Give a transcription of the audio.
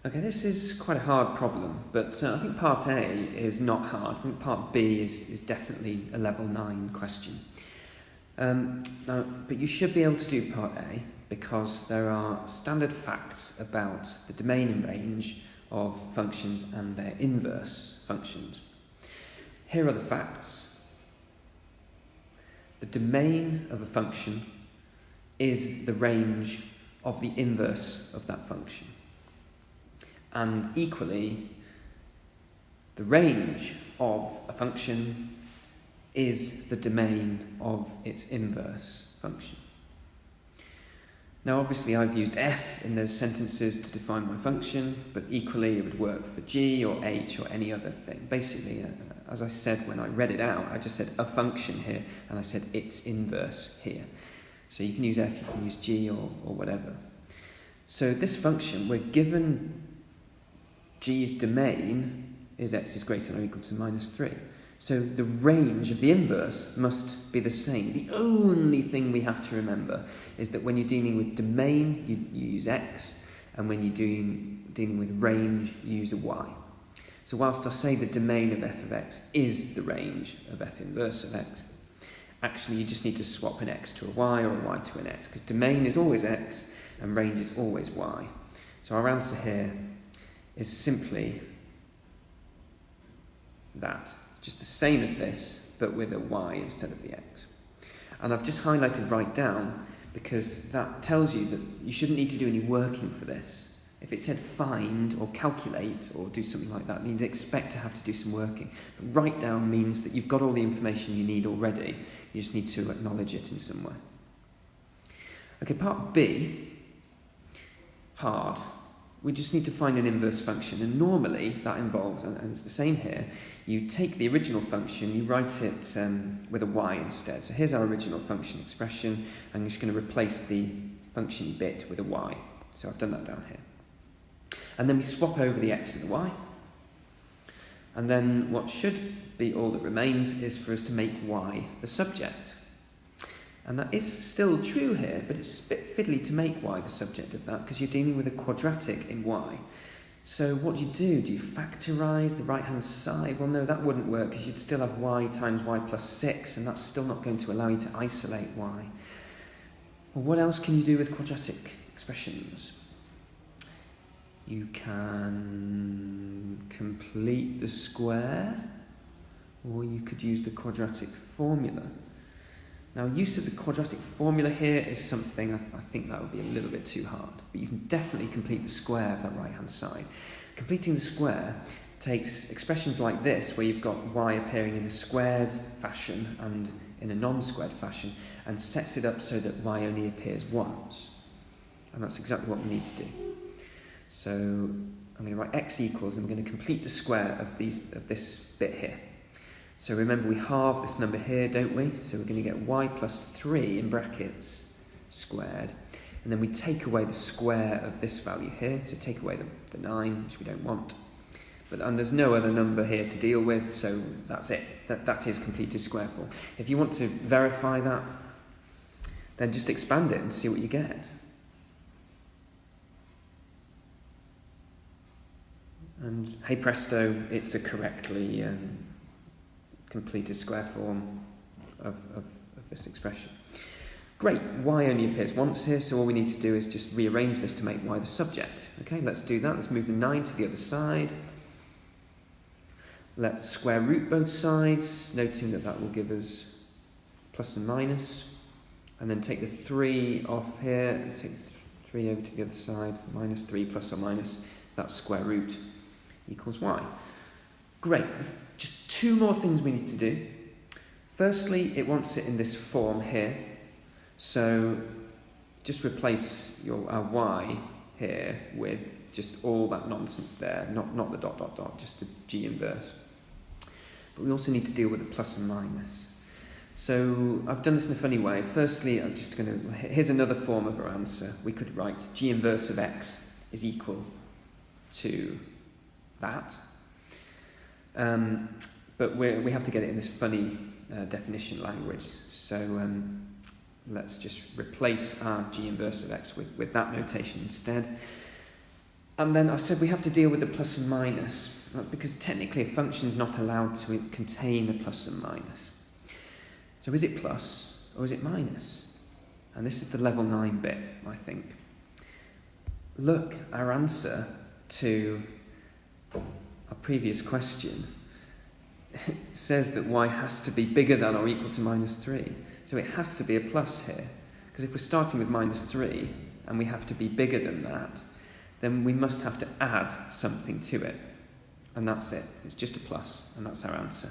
Okay, this is quite a hard problem, but I think part A is not hard. I think part B is definitely a level 9 question. But you should be able to do part A because there are standard facts about the domain and range of functions and their inverse functions. Here are the facts. The domain of a function is the range of the inverse of that function. And equally, the range of a function is the domain of its inverse function. Now obviously I've used f in those sentences to define my function, but equally it would work for g or h or any other thing. Basically, as I said when I read it out, I just said a function here, and I said its inverse here. So you can use f, you can use g or whatever. So this function, we're given g's domain is x is greater than or equal to -3. So the range of the inverse must be the same. The only thing we have to remember is that when you're dealing with domain, you use x, and when you're dealing with range, you use a y. So whilst I say the domain of f of x is the range of f inverse of x, actually you just need to swap an x to a y or a y to an x, because domain is always x and range is always y. So our answer here is simply that. Just the same as this, but with a y instead of the x. And I've just highlighted write down because that tells you that you shouldn't need to do any working for this. If it said find or calculate or do something like that, then you'd expect to have to do some working. But write down means that you've got all the information you need already. You just need to acknowledge it in some way. Okay, part B, hard. We just need to find an inverse function, and normally that involves, and it's the same here, you take the original function, you write it with a y instead. So here's our original function expression, and I'm just going to replace the function bit with a y. So I've done that down here. And then we swap over the x and the y. And then what should be all that remains is for us to make y the subject. And that is still true here, but it's a bit fiddly to make y the subject of that because you're dealing with a quadratic in y. So what do you do? Do you factorise the right-hand side? Well, no, that wouldn't work because you'd still have y times y plus 6, and that's still not going to allow you to isolate y. Well, what else can you do with quadratic expressions? You can complete the square, or you could use the quadratic formula. Now, use of the quadratic formula here is something I think that would be a little bit too hard, but you can definitely complete the square of that right-hand side. Completing the square takes expressions like this, where you've got y appearing in a squared fashion and in a non-squared fashion, and sets it up so that y only appears once. And that's exactly what we need to do. So I'm going to write x equals, and I'm going to complete the square of this bit here. So remember, we halve this number here, don't we? So we're going to get y plus 3 in brackets squared. And then we take away the square of this value here. So take away the 9, which we don't want. And there's no other number here to deal with, so that's it. That is completed square form. If you want to verify that, then just expand it and see what you get. And hey presto, it's a correctly completed square form of this expression. Great, y only appears once here, so all we need to do is just rearrange this to make y the subject. Okay, let's do that. Let's move the 9 to the other side. Let's square root both sides, noting that will give us plus and minus. And then take the 3 off here. Let's take the 3 over to the other side. Minus 3 plus or minus, that's square root equals y. Great. There's just 2 more things we need to do. Firstly, it wants it in this form here. So just replace our y here with just all that nonsense there, not the dot, dot, dot, just the g inverse. But we also need to deal with the plus and minus. So I've done this in a funny way. Firstly, I'm just going to, here's another form of our answer. We could write g inverse of x is equal to that. But we have to get it in this funny definition language. So let's just replace our g inverse of x with that notation instead. And then I said we have to deal with the plus and minus. That's because technically a function is not allowed to contain a plus and minus. So is it plus or is it minus? And this is the level 9 bit, I think. Look, our answer to our previous question says that y has to be bigger than or equal to minus 3. So it has to be a plus here. Because if we're starting with minus 3 and we have to be bigger than that, then we must have to add something to it. And that's it. It's just a plus, and that's our answer.